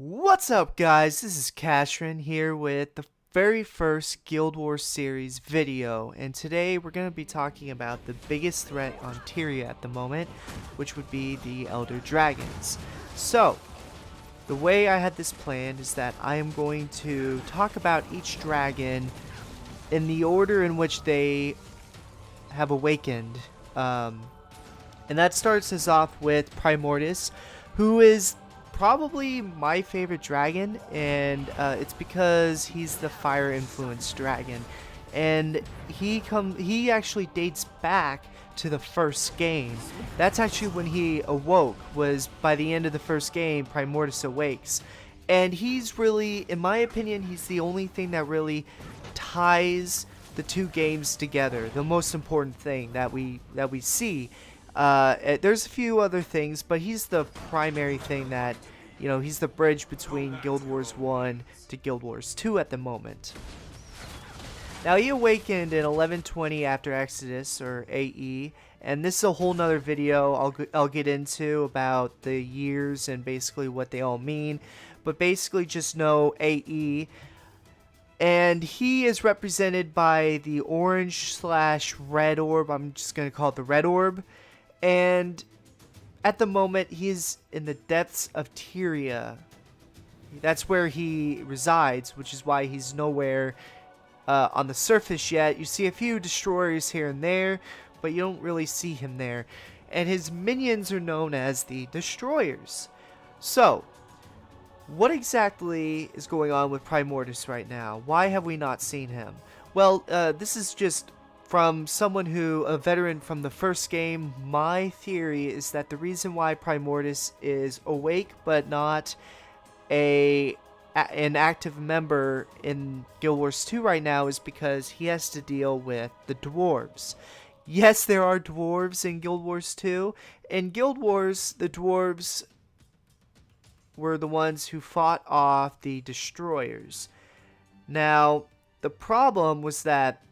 What's up, guys? This is Cashren here with the very first Guild Wars series video, and today we're going to be talking about the biggest threat on Tyria at the moment, which would be the Elder Dragons. So, the way I had this planned is that I am going to talk about each dragon in the order in which they have awakened, and that starts us off with Prai Mortis, who is probably my favorite dragon, and it's because he's the fire influenced dragon, and he actually dates back to the first game. That's actually when he awoke, was by the end of the first game. Prai Mortis awakes, and he's really, in my opinion, he's the only thing that really ties the two games together, the most important thing that we see. There's a few other things, but he's the primary thing that, he's the bridge between Guild Wars 1 to Guild Wars 2 at the moment. Now, he awakened in 1120 after Exodus, or AE, and this is a whole nother video I'll get into about the years and basically what they all mean, but basically just know AE. And he is represented by the orange/red orb. I'm just going to call it the red orb. And at the moment, he's in the depths of Tyria. That's where he resides, which is why he's nowhere on the surface yet. You see a few destroyers here and there, but you don't really see him there. And his minions are known as the destroyers. So, what exactly is going on with Prai Mortis right now? Why have we not seen him? Well, this is just from someone a veteran from the first game. My theory is that the reason why Prai Mortis is awake but not an active member in Guild Wars 2 right now is because he has to deal with the dwarves. Yes, there are dwarves in Guild Wars 2. In Guild Wars, the dwarves were the ones who fought off the destroyers. Now, the problem was that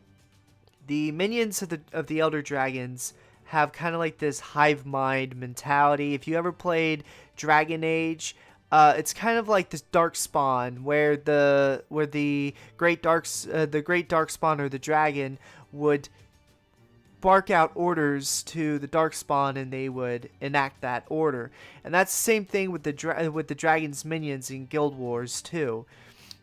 the minions of the Elder Dragons have kind of like this hive mind mentality. If you ever played Dragon Age, it's kind of like this dark spawn where the great dark spawn, or the dragon, would bark out orders to the darkspawn and they would enact that order. And that's the same thing with the dragon's minions in Guild Wars 2.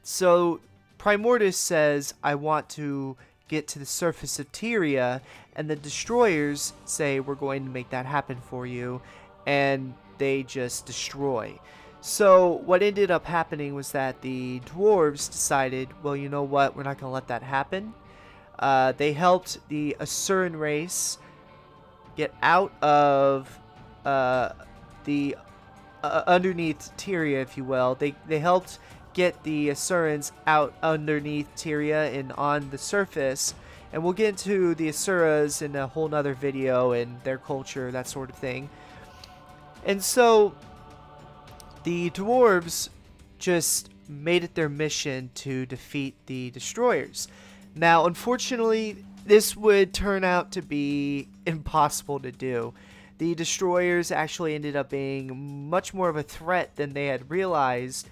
So Prai Mortis says, I want to get to the surface of Tyria, and the destroyers say, we're going to make that happen for you, and they just destroy. So what ended up happening was that the dwarves decided, well, you know what, we're not going to let that happen. They helped the Asuran race get out of the underneath Tyria, if you will. They helped get the Asurans out underneath Tyria and on the surface. And we'll get into the Asuras in a whole nother video and their culture, that sort of thing. And so the dwarves just made it their mission to defeat the destroyers. Now, unfortunately, this would turn out to be impossible to do. The destroyers actually ended up being much more of a threat than they had realized,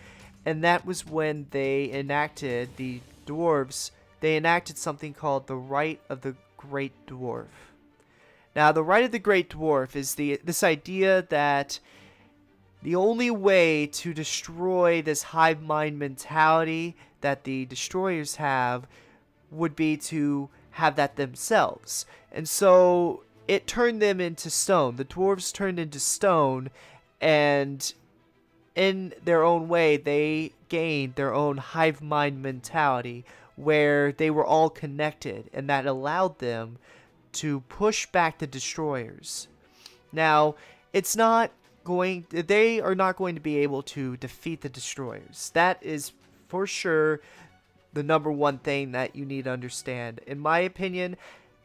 and that was when they enacted, the dwarves, they enacted something called the Right of the Great Dwarf. Now, the Right of the Great Dwarf is this idea that the only way to destroy this hive mind mentality that the destroyers have would be to have that themselves. And so it turned them into stone. The dwarves turned into stone, and in their own way they gained their own hive mind mentality where they were all connected, and that allowed them to push back the destroyers. Now, they are not going to be able to defeat the destroyers. That is for sure the number one thing that you need to understand. In my opinion,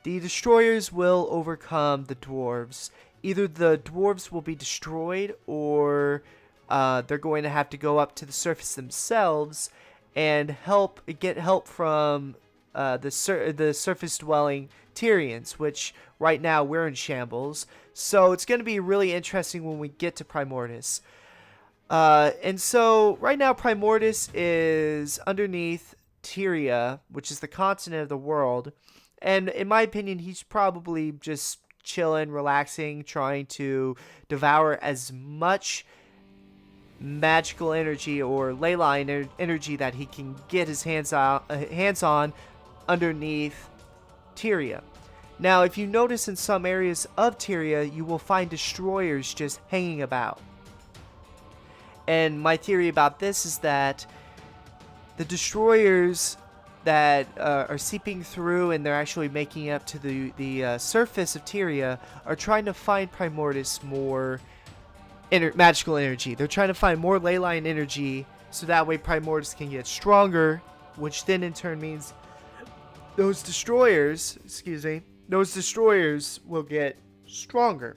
the destroyers will overcome the dwarves. Either the dwarves will be destroyed, or they're going to have to go up to the surface themselves and get help from the surface dwelling Tyrians, which right now we're in shambles. So it's going to be really interesting when we get to Prai Mortis. And so right now Prai Mortis is underneath Tyria, which is the continent of the world. And in my opinion, he's probably just chilling, relaxing, trying to devour as much magical energy or ley line energy that he can get his hands on underneath Tyria. Now, if you notice in some areas of Tyria, you will find destroyers just hanging about. And my theory about this is that the destroyers that are seeping through and they're actually making it up to the surface of Tyria are trying to find Prai Mortis more magical energy. They're trying to find more ley line energy so that way Prai Mortis can get stronger, which then in turn means those destroyers will get stronger.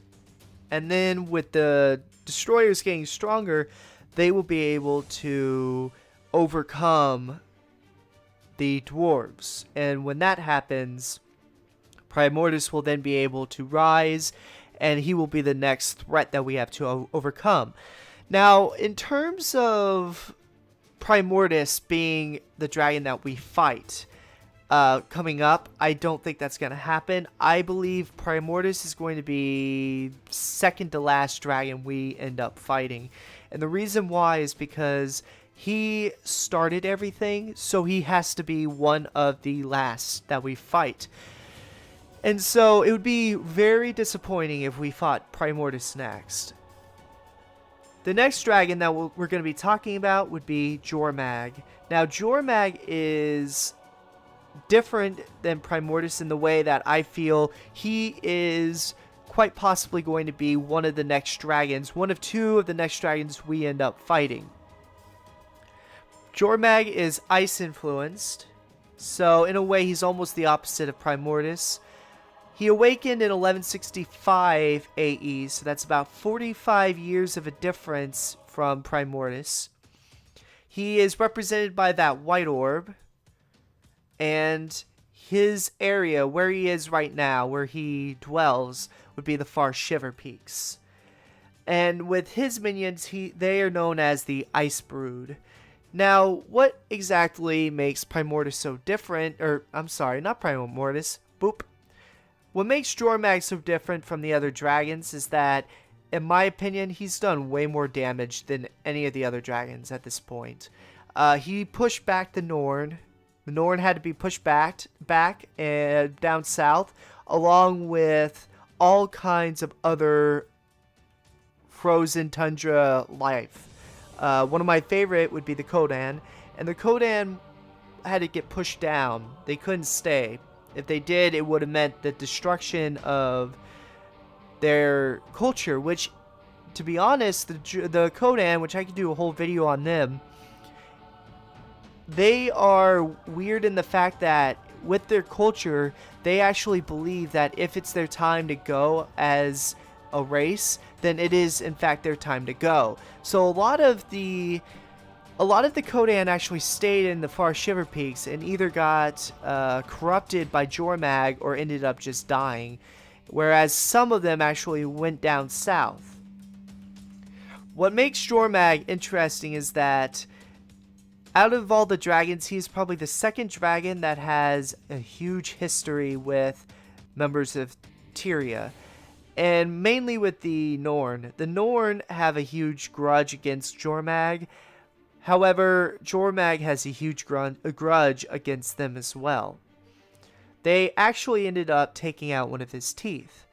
And then with the destroyers getting stronger, they will be able to overcome the dwarves. And when that happens, Prai Mortis will then be able to rise, and he will be the next threat that we have to overcome. Now, in terms of Prai Mortis being the dragon that we fight coming up, I don't think that's going to happen. I believe Prai Mortis is going to be second to last dragon we end up fighting. And the reason why is because he started everything, so he has to be one of the last that we fight. And so it would be very disappointing if we fought Prai Mortis next. The next dragon that we're going to be talking about would be Jyr Mag. Now, Jyr Mag is different than Prai Mortis in the way that I feel he is quite possibly going to be one of the next dragons, one of two of the next dragons we end up fighting. Jyr Mag is ice influenced, so in a way he's almost the opposite of Prai Mortis. He awakened in 1165 AE, so that's about 45 years of a difference from Prai Mortis. He is represented by that white orb, and his area, where he is right now, where he dwells, would be the far Shiver Peaks. And with his minions, they are known as the Ice Brood. Now, what exactly makes Prai Mortis so different, or I'm sorry, not Prai Mortis, boop. What makes Jyr Mag so different from the other dragons is that, in my opinion, he's done way more damage than any of the other dragons at this point. He pushed back the Norn. The Norn had to be pushed back and down south, along with all kinds of other frozen tundra life. One of my favorite would be the Kodan, and the Kodan had to get pushed down. They couldn't stay. If they did, it would have meant the destruction of their culture, which, to be honest, the Kodan, which I could do a whole video on them, they are weird in the fact that with their culture, they actually believe that if it's their time to go as a race, then it is in fact their time to go. So a lot of the Kodan actually stayed in the far Shiver Peaks and either got corrupted by Jyr Mag or ended up just dying, whereas some of them actually went down south. What makes Jyr Mag interesting is that out of all the dragons, he's probably the second dragon that has a huge history with members of Tyria. And mainly with the Norn. The Norn have a huge grudge against Jyr Mag. However, Jyr Mag has a huge grudge against them as well. They actually ended up taking out one of his teeth.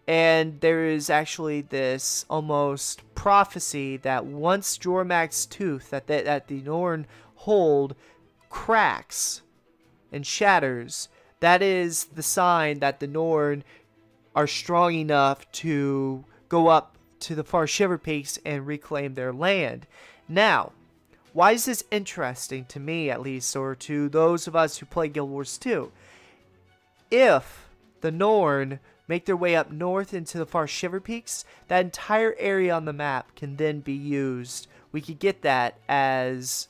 And there is actually this almost prophecy that once Jyr Mag's tooth that the Norn hold cracks and shatters, that is the sign that the Norn are strong enough to go up to the far Shiver Peaks and reclaim their land. Now, why is this interesting to me, at least, or to those of us who play Guild Wars 2? If the Norn make their way up north into the far Shiver Peaks, that entire area on the map can then be used. We could get that as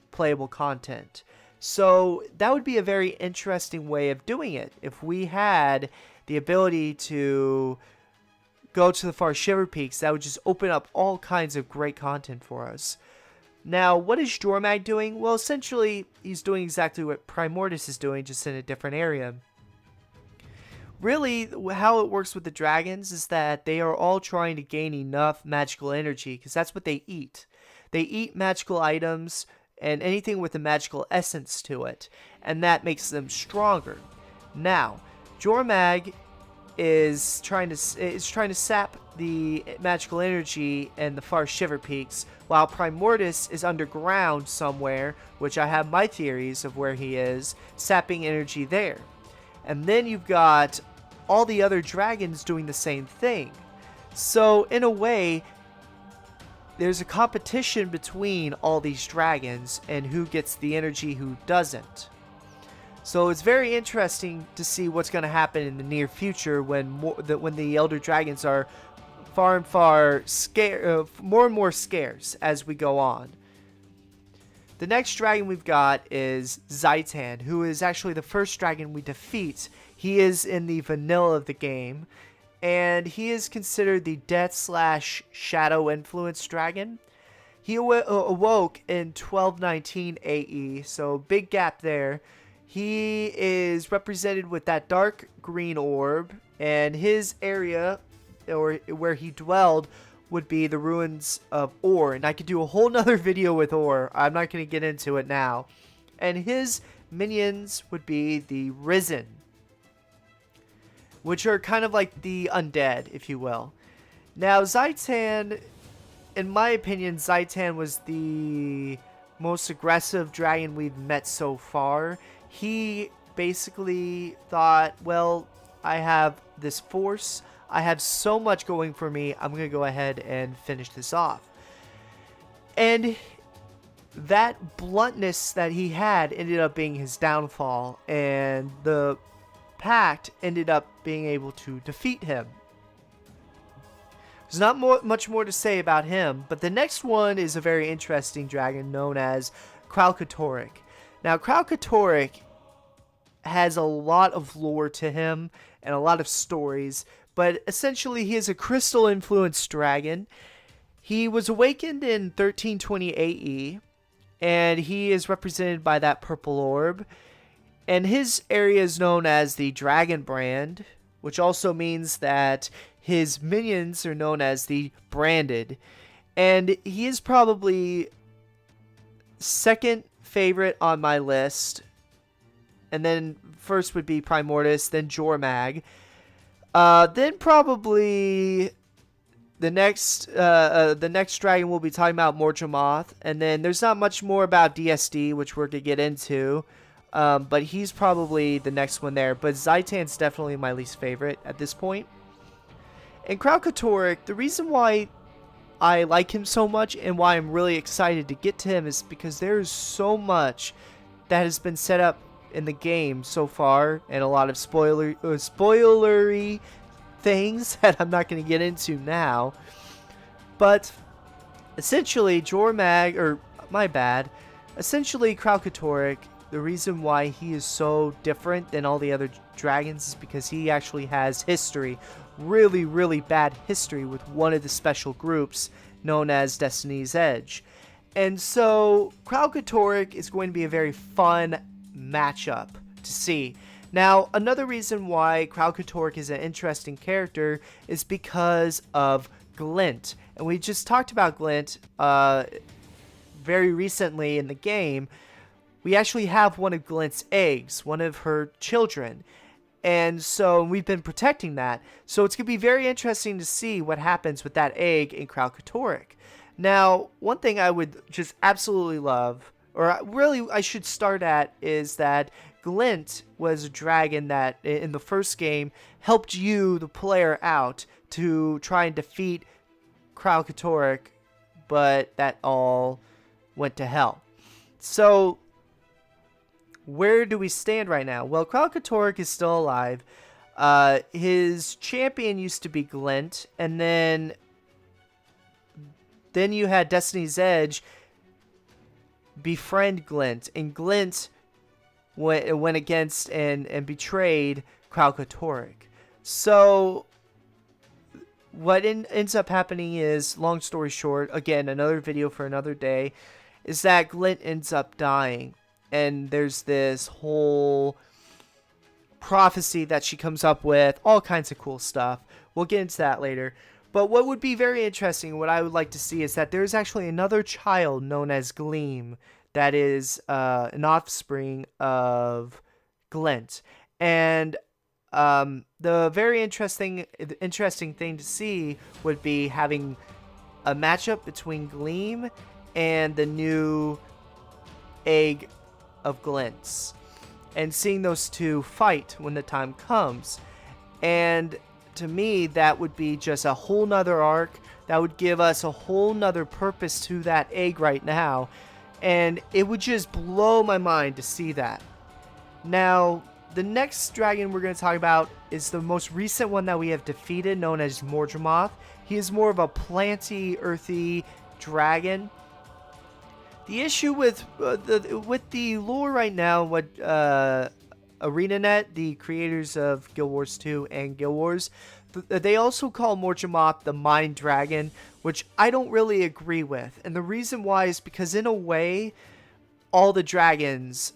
playable content. So that would be a very interesting way of doing it. If we had the ability to go to the far Shiver Peaks, that would just open up all kinds of great content for us. Now, what is Jyr Mag doing? Well, essentially, he's doing exactly what Prai Mortis is doing, just in a different area. Really, how it works with the dragons is that they are all trying to gain enough magical energy, because that's what they eat. They eat magical items and anything with a magical essence to it, and that makes them stronger. Now, Jyr Mag is trying to sap the magical energy in the far Shiver Peaks, while Prai Mortis is underground somewhere, which I have my theories of where he is, sapping energy there. And then you've got all the other dragons doing the same thing. So in a way, there's a competition between all these dragons and who gets the energy, who doesn't. So it's very interesting to see what's going to happen in the near future when the elder dragons are far and far more and more scarce as we go on. The next dragon we've got is Zaitan, who is actually the first dragon we defeat. He is in the vanilla of the game, and he is considered the Death/Shadow Influence dragon. He awoke in 1219 AE, so big gap there. He is represented with that dark green orb, and his area, or where he dwelled, would be the ruins of Or. And I could do a whole nother video with Or. I'm not going to get into it now. And his minions would be the Risen, which are kind of like the undead, if you will. Now, Zaitan, in my opinion, Zaitan was the most aggressive dragon we've met so far. He basically thought, well, I have this force, I have so much going for me, I'm going to go ahead and finish this off. And that bluntness that he had ended up being his downfall, and the Pact ended up being able to defeat him. There's not much more to say about him, but the next one is a very interesting dragon known as Krakatoa. Now, Krakatoa has a lot of lore to him and a lot of stories, but essentially he is a crystal-influenced dragon. He was awakened in 1320 AE, and he is represented by that purple orb. And his area is known as the Dragon Brand, which also means that his minions are known as the Branded. And he is probably second favorite on my list. And then first would be Prai Mortis, then Jyr Mag. Then probably the next dragon we'll be talking about, Mordremoth. And then there's not much more about DSD, which we're going to get into. But he's probably the next one there. But Zaitan's definitely my least favorite at this point. And Krakatoa, the reason why I like him so much and why I'm really excited to get to him is because there's so much that has been set up in the game so far, and a lot of spoilery things that I'm not going to get into now. But essentially, Jyr Mag, or my bad, essentially Krakatoa, the reason why he is so different than all the other dragons is because he actually has history, really, really bad history with one of the special groups known as Destiny's Edge. And so Krakatoa is going to be a very fun matchup to see. Now, another reason why Krakatoa is an interesting character is because of Glint. And we just talked about Glint very recently in the game. We actually have one of Glint's eggs, one of her children. And so we've been protecting that. So it's going to be very interesting to see what happens with that egg in Krakatoa. Now, one thing I would just absolutely love, or really I should start at, is that Glint was a dragon that in the first game helped you, the player, out to try and defeat Krakatoa, but that all went to hell. So where do we stand right now? Well, Krakatoa is still alive. His champion used to be Glint, and then you had Destiny's Edge befriend Glint, and Glint went against and betrayed Krakatoa. So what ends up happening is, long story short, again, another video for another day, is that Glint ends up dying. And there's this whole prophecy that she comes up with, all kinds of cool stuff. We'll get into that later. But what would be very interesting, what I would like to see, is that there's actually another child known as Gleam that is an offspring of Glint. And the very interesting thing to see would be having a matchup between Gleam and the new egg of Glint's, and seeing those two fight when the time comes. And to me, that would be just a whole nother arc. That would give us a whole nother purpose to that egg right now, and it would just blow my mind to see that. Now, the next dragon we're going to talk about is the most recent one that we have defeated, known as Mordremoth. He is more of a planty, earthy dragon. The issue with the lore right now, what ArenaNet, the creators of Guild Wars 2 and Guild Wars, they also call Mordremoth the Mind Dragon, which I don't really agree with. And the reason why is because, in a way, all the dragons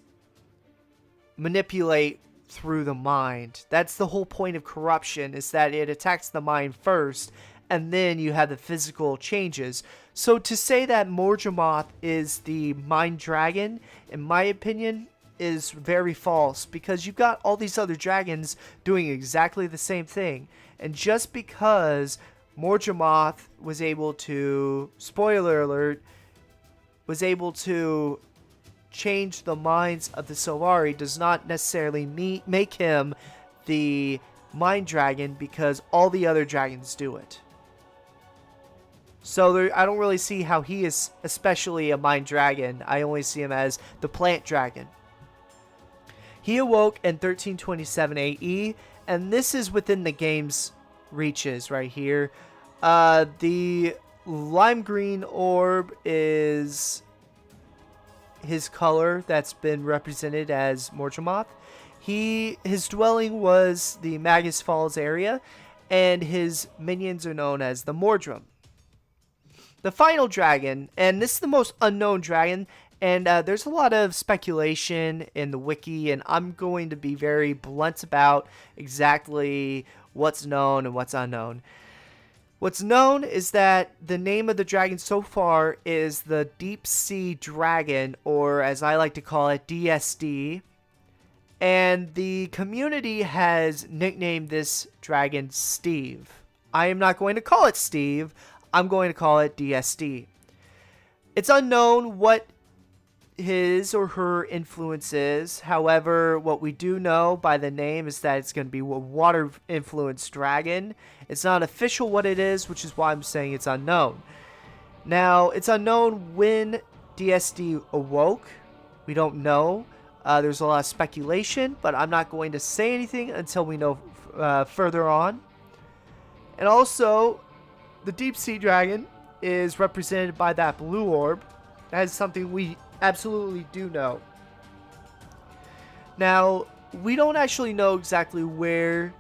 manipulate through the mind. That's the whole point of corruption, is that it attacks the mind first, and then you have the physical changes. So to say that Mordremoth is the Mind Dragon, in my opinion, is very false, because you've got all these other dragons doing exactly the same thing. And just because Mordremoth was able to, spoiler alert, was able to change the minds of the Sylvari does not necessarily make him the Mind Dragon, because all the other dragons do it. So I don't really see how he is especially a Mind Dragon. I only see him as the Plant Dragon. He awoke in 1327 AE, and this is within the game's reaches right here. The lime green orb is his color that's been represented as Mordremoth. His dwelling was the Magus Falls area, and his minions are known as the Mordrem. The final dragon, and this is the most unknown dragon, and there's a lot of speculation in the wiki, and I'm going to be very blunt about exactly what's known and what's unknown. What's known is that the name of the dragon so far is the Deep Sea Dragon, or as I like to call it, DSD. And the community has nicknamed this dragon Steve. I am not going to call it Steve. I'm going to call it DSD. It's unknown what his or her influence is. However, what we do know by the name is that it's going to be a water-influenced dragon. It's not official what it is, which is why I'm saying it's unknown. Now, it's unknown when DSD awoke. We don't know. There's a lot of speculation, but I'm not going to say anything until we know further on. And also, the Deep Sea Dragon is represented by that blue orb. That is something we absolutely do know. Now, we don't actually know exactly where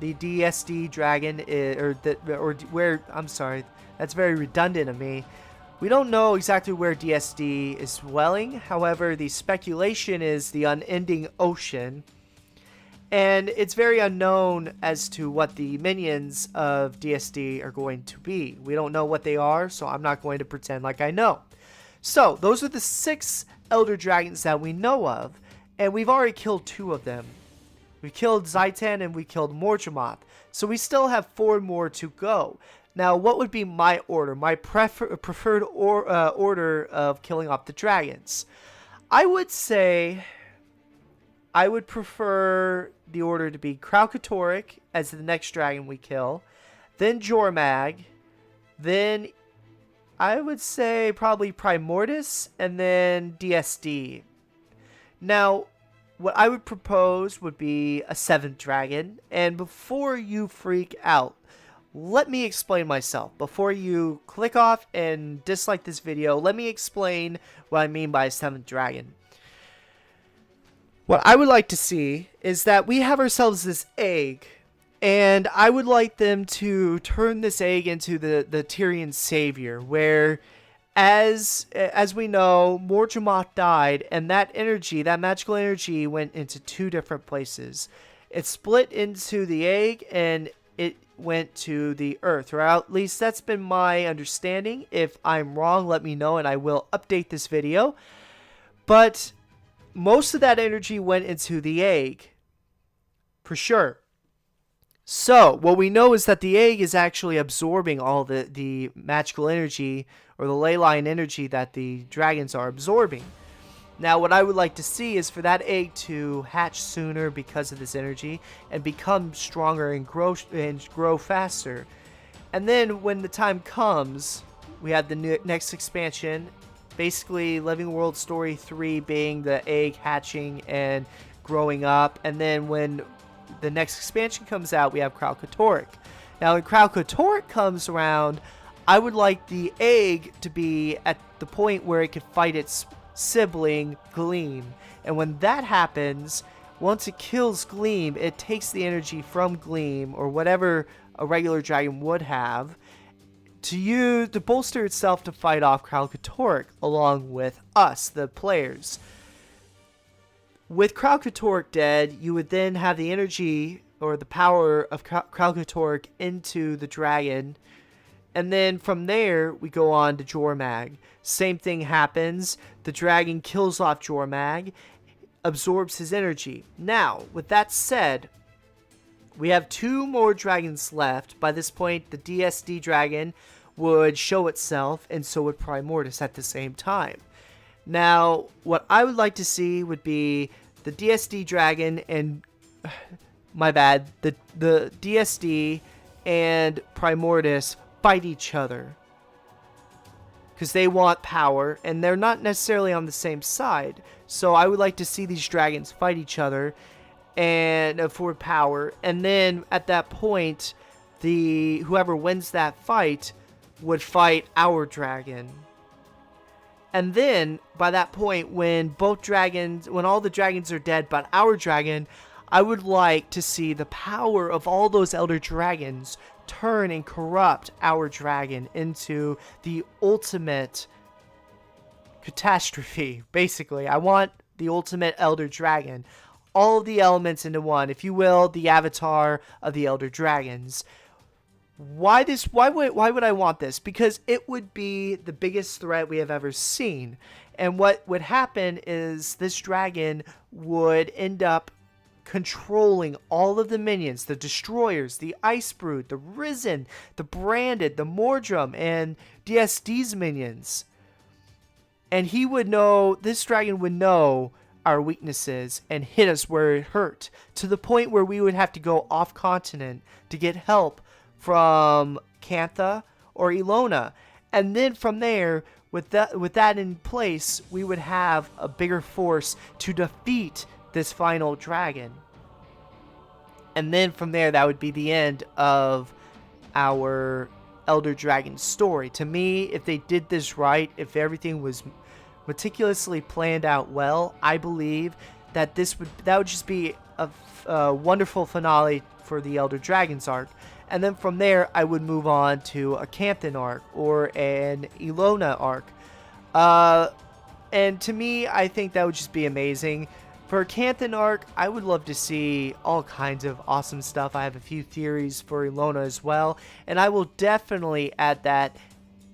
the DSD dragon is, I'm sorry, that's very redundant of me. We don't know exactly where DSD is dwelling. However, the speculation is the unending ocean. And it's very unknown as to what the minions of DSD are going to be. We don't know what they are, so I'm not going to pretend like I know. So, those are the 6 Elder Dragons that we know of, and we've already killed 2 of them. We killed Zaitan and we killed Mordremoth, so we still have 4 more to go. Now, what would be my order, my preferred order of killing off the dragons? I would say I would prefer the order to be Krakatoa as the next dragon we kill, then Jyr Mag, then I would say probably Prai Mortis, and then DSD. Now, what I would propose would be a 7th dragon, and before you freak out, let me explain myself. Before you click off and dislike this video, let me explain what I mean by a 7th dragon. What I would like to see is that we have ourselves this egg, And I would like them to turn this egg into the Tyrian savior, where as we know, Mordremoth died, and that energy, that magical energy, went into two different places. It split into the egg, and it went to the earth, or at least that's been my understanding. If I'm wrong, let me know, and I will update this video. But most of that energy went into the egg, for sure. So, what we know is that the egg is actually absorbing all the magical energy, or the ley line energy that the dragons are absorbing. Now, what I would like to see is for that egg to hatch sooner because of this energy, and become stronger and grow faster. And then, when the time comes, we have the next expansion, basically Living World Story 3 being the egg hatching and growing up, and then when the next expansion comes out, we have Krakatoa. Now, when Krakatoa comes around, I would like the egg to be at the point where it can fight its sibling, Gleam. And when that happens, once it kills Gleam, it takes the energy from Gleam, or whatever a regular dragon would have, to bolster itself to fight off Krakatoa, along with us, the players. With Krakatoa dead, you would then have the energy or the power of Krakatoa into the dragon. And then from there, we go on to Jyr Mag. Same thing happens. The dragon kills off Jyr Mag, absorbs his energy. Now, with that said, we have 2 more dragons left. By this point, the DSD dragon would show itself, and so would Prai Mortis at the same time. Now, what I would like to see would be the DSD dragon and, my bad, the DSD and Prai Mortis fight each other. Because they want power, and they're not necessarily on the same side. So I would like to see these dragons fight each other and afford power. And then at that point, whoever wins that fight would fight our dragon. And then, by that point, when all the dragons are dead but our dragon, I would like to see the power of all those elder dragons turn and corrupt our dragon into the ultimate catastrophe. Basically, I want the ultimate elder dragon. All of the elements into one, if you will, the avatar of the elder dragons. Why would I want this? Because it would be the biggest threat we have ever seen. And what would happen is this dragon would end up controlling all of the minions, the destroyers, the ice brood, the risen, the branded, the Mordremoth, and DSD's minions. And this dragon would know our weaknesses and hit us where it hurt, to the point where we would have to go off continent to get help from Cantha or Ilona. And then from there, with that in place, we would have a bigger force to defeat this final dragon. And then from there, that would be the end of our Elder Dragon story. To me, if they did this right, if everything was meticulously planned out well, I believe that that would just be a wonderful finale for the Elder Dragons arc. And then from there, I would move on to a Campton arc or an Ilona arc. And to me, I think that would just be amazing. For a Campton arc, I would love to see all kinds of awesome stuff. I have a few theories for Ilona as well, and I will definitely add that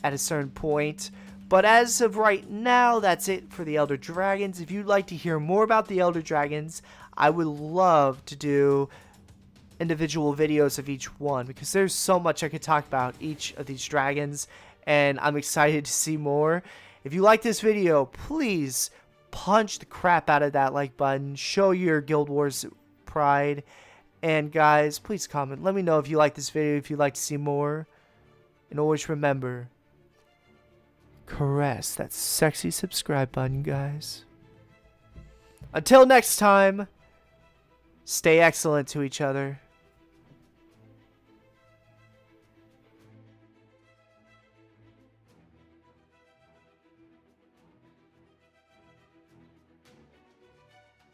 at a certain point. But as of right now, that's it for the Elder Dragons. If you'd like to hear more about the Elder Dragons, I would love to do individual videos of each one, because there's so much I could talk about each of these dragons, and I'm excited to see more. If you like this video, please punch the crap out of that like button, show your Guild Wars pride, and guys, please comment, let me know if you like this video, if you'd like to see more, and always remember, caress that sexy subscribe button, guys. Until next time, stay excellent to each other.